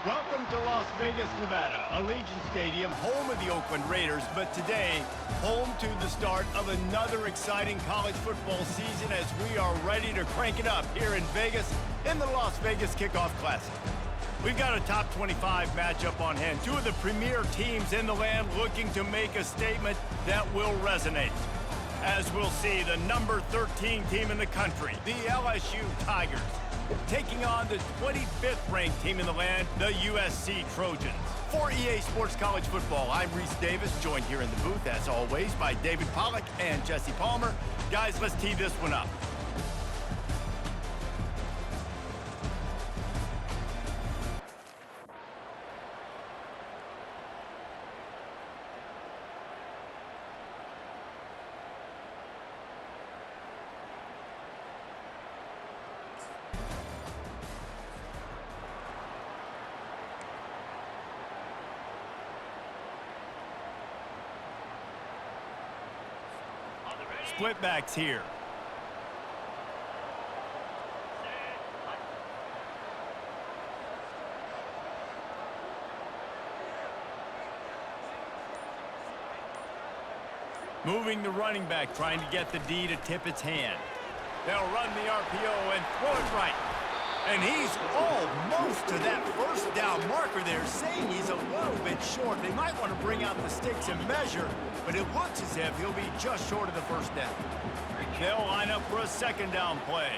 Welcome to Las Vegas, Nevada, Allegiant Stadium, home of the Oakland Raiders, but today, home to the start of another exciting college football season as we are ready to crank it up here in Vegas in the Las Vegas Kickoff Classic. We've got a top 25 matchup on hand, two of the premier teams in the land looking to make a statement that will resonate. As we'll see, the number 13 team in the country, the LSU Tigers, taking on the 25th ranked team in the land, the USC Trojans. For EA Sports College Football, I'm Reese Davis, joined here in the booth, as always, by David Pollack and Jesse Palmer. Guys, let's tee this one up. Split backs here. Moving the running back, trying to get the D to tip its hand. They'll run the RPO and throw it right. And he's almost to that first down marker there, saying he's a little bit short. They might want to bring out the sticks and measure, but it looks as if he'll be just short of the first down. They'll line up for a second down play.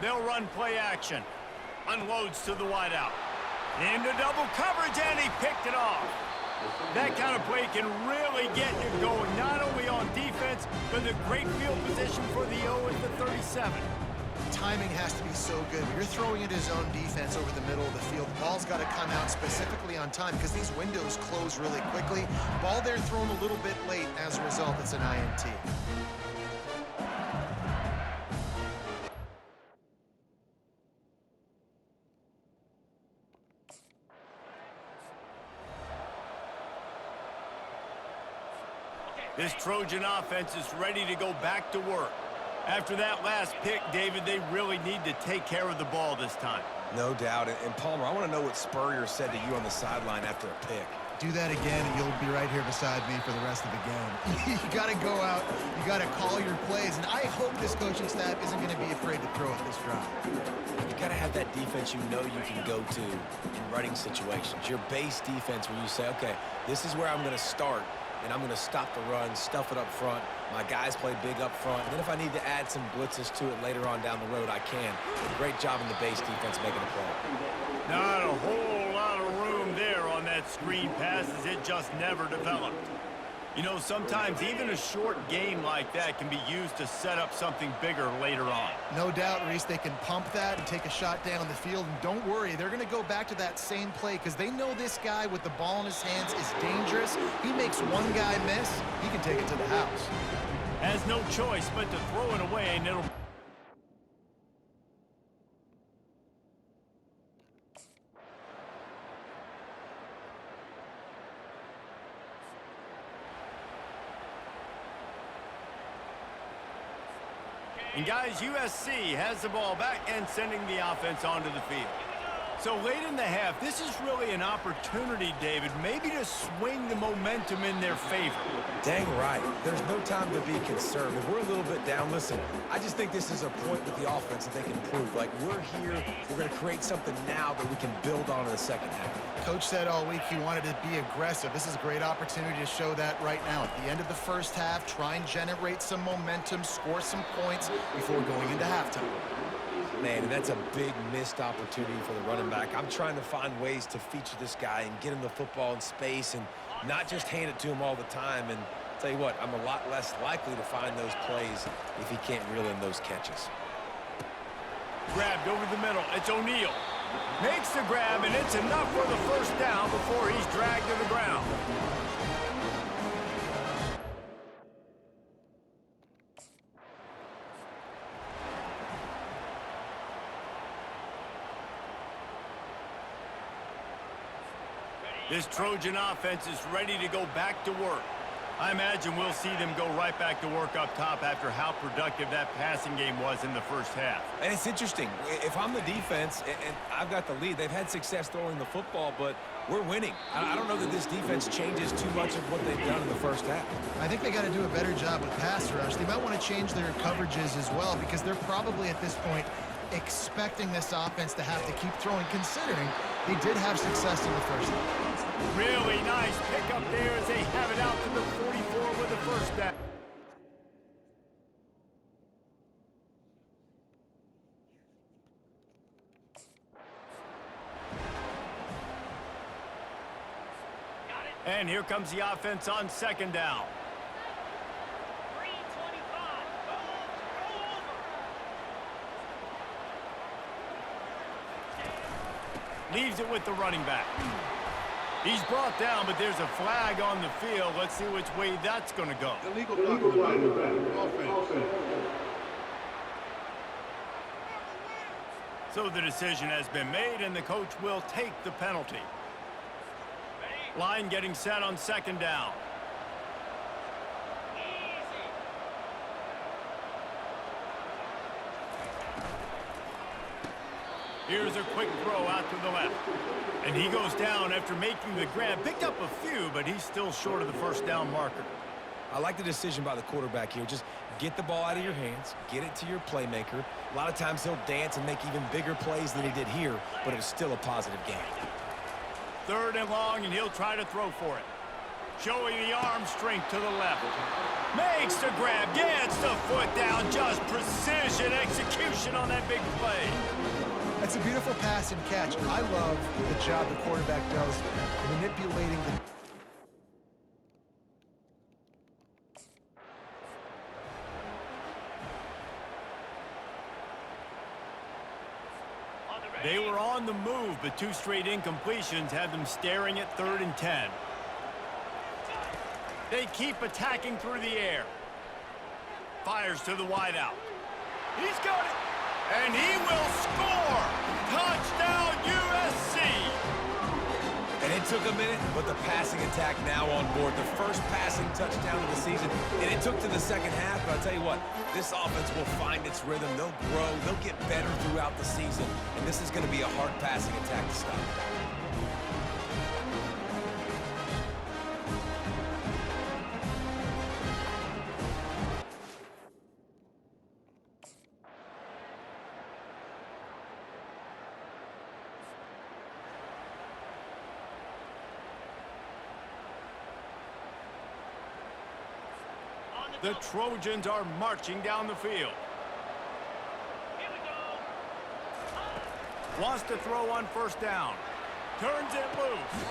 They'll run play action. Unloads to the wideout. Into double coverage, and he picked it off. That kind of play can really get you going, not only on defense, but the great field position for the 0 at the 37. Timing has to be so good. When you're throwing into zone defense over the middle of the field, the ball's got to come out specifically on time because these windows close really quickly. Ball there thrown a little bit late. As a result, it's an INT. This Trojan offense is ready to go back to work. After that last pick, David, they really need to take care of the ball this time. No doubt. And Palmer, I want to know what Spurrier said to you on the sideline after a pick. Do that again, and you'll be right here beside me for the rest of the game. You got to go out. You got to call your plays. And I hope this coaching staff isn't going to be afraid to throw at this drive. You got to have that defense you know you can go to in running situations. Your base defense where you say, okay, this is where I'm going to start. And I'm going to stop the run, stuff it up front. My guys play big up front. And then if I need to add some blitzes to it later on down the road, I can. Great job in the base defense making a play. Not a whole lot of room there on that screen pass as it just never developed. You know, sometimes even a short game like that can be used to set up something bigger later on. No doubt, Reese, they can pump that and take a shot down the field. And don't worry, they're going to go back to that same play because they know this guy with the ball in his hands is dangerous. He makes one guy miss, he can take it to the house. Has no choice but to throw it away, and it'll... And guys, USC has the ball back and sending the offense onto the field. So late in the half, this is really an opportunity, David, maybe to swing the momentum in their favor. Dang right. There's no time to be concerned. If we're a little bit down, listen, I just think this is a point with the offense that they can improve. Like, we're here, we're going to create something now that we can build on in the second half. Coach said all week he wanted to be aggressive. This is a great opportunity to show that right now. At the end of the first half, try and generate some momentum, score some points before going into halftime. Man, and that's a big missed opportunity for the running back. I'm trying to find ways to feature this guy and get him the football in space and not just hand it to him all the time. And tell you what, I'm a lot less likely to find those plays if he can't reel in those catches. Grabbed over the middle. It's O'Neal. Makes the grab, and it's enough for the first down before he's dragged to the ground. This Trojan offense is ready to go back to work. I imagine we'll see them go right back to work up top after how productive that passing game was in the first half. And it's interesting. If I'm the defense and I've got the lead, they've had success throwing the football, but we're winning. I don't know that this defense changes too much of what they've done in the first half. I think they got to do a better job with pass rush. They might want to change their coverages as well because they're probably at this point expecting this offense to have to keep throwing, considering they did have success in the first half. Really nice pickup there as they have it out to the 44 with the first down. And here comes the offense on second down. Leaves it with the running back. He's brought down, but there's a flag on the field. Let's see which way that's going to go. Illegal offense. So the decision has been made, and the coach will take the penalty. Line getting set on second down. Here's a quick throw out to the left. And he goes down after making the grab. Picked up a few, but he's still short of the first down marker. I like the decision by the quarterback here. Just get the ball out of your hands, get it to your playmaker. A lot of times he'll dance and make even bigger plays than he did here, but it was still a positive game. Third and long, and he'll try to throw for it. Showing the arm strength to the left. Makes the grab, gets the foot down. Just precision execution on that big play. That's a beautiful pass and catch. I love the job the quarterback does manipulating the... They were on the move, but two straight incompletions had them staring at 3rd and 10. They keep attacking through the air. Fires to the wideout. He's got it. And he will score! Touchdown, USC! And it took a minute, but the passing attack now on board. The first passing touchdown of the season, and it took to the second half, but I'll tell you what, this offense will find its rhythm. They'll grow. They'll get better throughout the season, and this is going to be a hard passing attack to stop. The Trojans are marching down the field. Here we go. Wants to throw on first down. Turns it loose.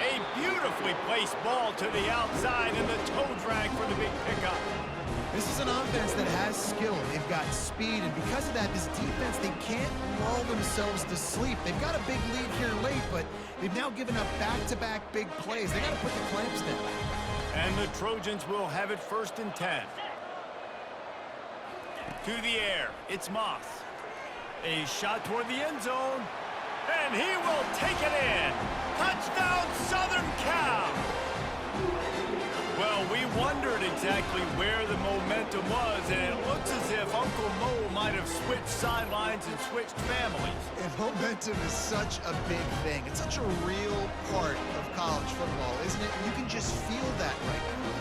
A beautifully placed ball to the outside and the toe drag for the big pickup. This is an offense that has skill. They've got speed, and because of that, this defense, they can't lull themselves to sleep. They've got a big lead here late, but they've now given up back-to-back big plays. They got to put the clamps down. And the Trojans will have it 1st and 10. To the air, it's Moss. A shot toward the end zone, and he will take it in. Touchdown, Southern Cal! Well, we wondered exactly where the momentum was, and it looks as if Uncle Mo might have switched sidelines and switched families. And momentum is such a big thing. It's such a real part of college football, isn't it? You can just feel that right now.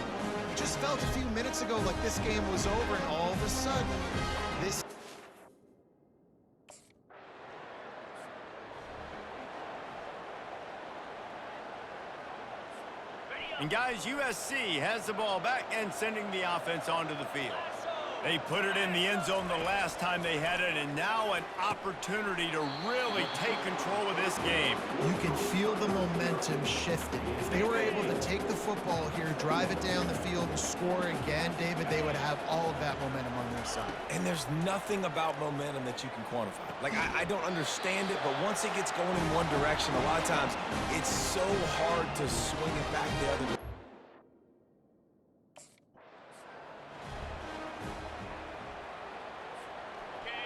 It just felt a few minutes ago like this game was over, and all of a sudden, this... And guys, USC has the ball back and sending the offense onto the field. They put it in the end zone the last time they had it, and now an opportunity to really take control of this game. You can feel the momentum shifting. If they were able to take the football here, drive it down the field, and score again, David, they would have all of that momentum on their side. And there's nothing about momentum that you can quantify. Like, I don't understand it, but once it gets going in one direction, a lot of times it's so hard to swing it back the other way.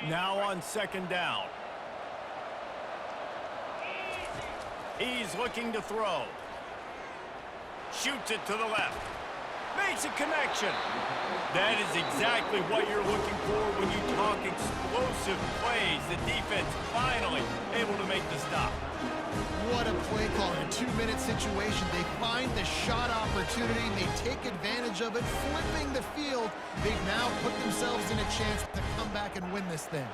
Now on second down. He's looking to throw. Shoots it to the left. Makes a connection. That is exactly what you're looking for when you talk explosive plays. The defense finally able to make the stop. What a play call in a 2-minute situation. They find the shot opportunity, and they take advantage of it, flipping the field. They've now put themselves in a chance to come back and win this thing.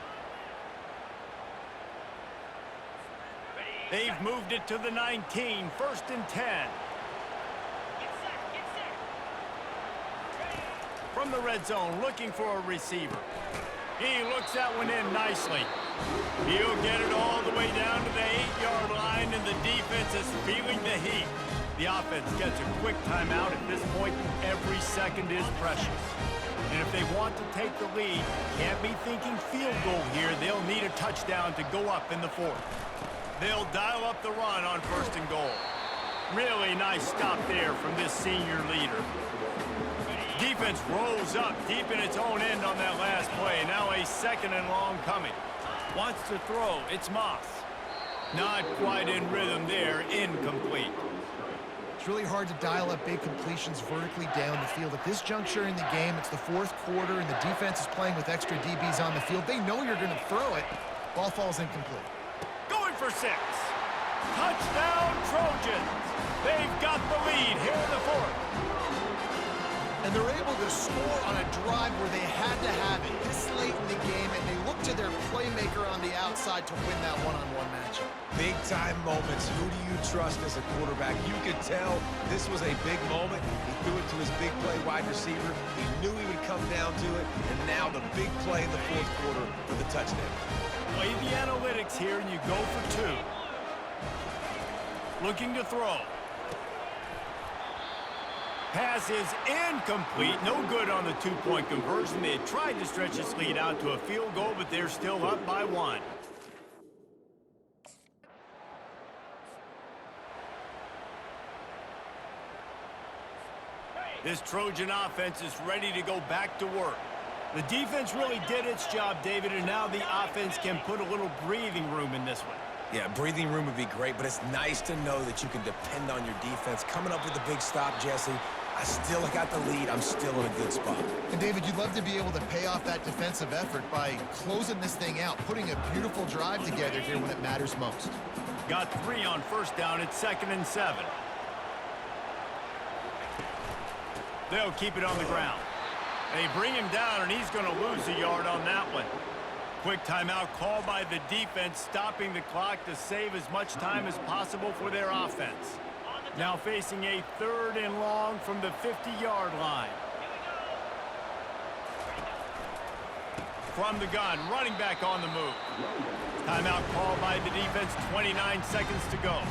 They've moved it to the 19, 1st and 10. From the red zone, looking for a receiver. He looks that one in nicely. He'll get it all the way down to the 8-yard line, and the defense is feeling the heat. The offense gets a quick timeout. At this point, every second is precious. And if they want to take the lead, can't be thinking field goal here. They'll need a touchdown to go up in the 4th. They'll dial up the run on 1st and goal. Really nice stop there from this senior leader. Defense rolls up deep in its own end on that last play. Now a 2nd and long coming. Wants to throw. It's Moss. Not quite in rhythm there. Incomplete. It's really hard to dial up big completions vertically down the field. At this juncture in the game, it's the 4th quarter, and the defense is playing with extra DBs on the field. They know you're going to throw it. Ball falls incomplete. Going for 6. Touchdown, Trojans. They've got the lead here in the 4th. And they're able to score on a drive where they had to have it this late in the game, and they look to their playmaker on the outside to win that one-on-one matchup. Big-time moments. Who do you trust as a quarterback? You could tell this was a big moment. He threw it to his big play wide receiver. He knew he would come down to it, and now the big play in the 4th quarter for the touchdown. Play the analytics here, and you go for 2. Looking to throw. Pass is incomplete. No good on the 2-point conversion. They had tried to stretch this lead out to a field goal, but they're still up by 1. This Trojan offense is ready to go back to work. The defense really did its job, David, and now the offense can put a little breathing room in this one. Yeah, breathing room would be great, but it's nice to know that you can depend on your defense. Coming up with a big stop, Jesse. I still got the lead. I'm still in a good spot. And, David, you'd love to be able to pay off that defensive effort by closing this thing out, putting a beautiful drive together here when it matters most. Got 3 on 1st down. It's 2nd and 7. They'll keep it on the ground. They bring him down, and he's going to lose a yard on that one. Quick timeout called by the defense, stopping the clock to save as much time as possible for their offense. Now facing a 3rd and long from the 50-yard line. From the gun, running back on the move. Timeout called by the defense, 29 seconds to go.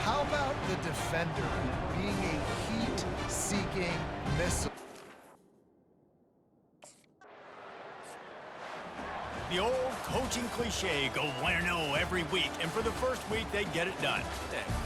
How about the defender being a heat-seeking missile? The old coaching cliche, go 1-0 every week, and for the first week, they get it done.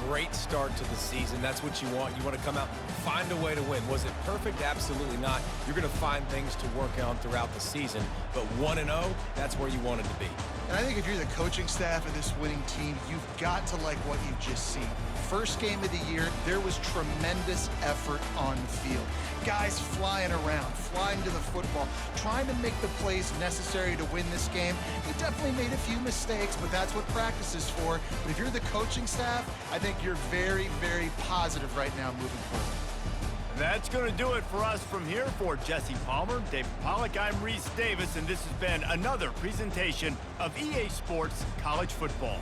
Great start to the season. That's what you want. You want to come out, find a way to win. Was it perfect? Absolutely not. You're going to find things to work on throughout the season, but 1-0, that's where you want it to be. And I think if you're the coaching staff of this winning team, you've got to like what you've just seen. First game of the year, there was tremendous effort on the field. Guys flying around, flying to the football, trying to make the plays necessary to win this game. They definitely made a few mistakes, but that's what practice is for. But if you're the coaching staff, I think you're very, very positive right now moving forward. That's going to do it for us from here. For Jesse Palmer, David Pollack, I'm Reese Davis, and this has been another presentation of EA Sports College Football.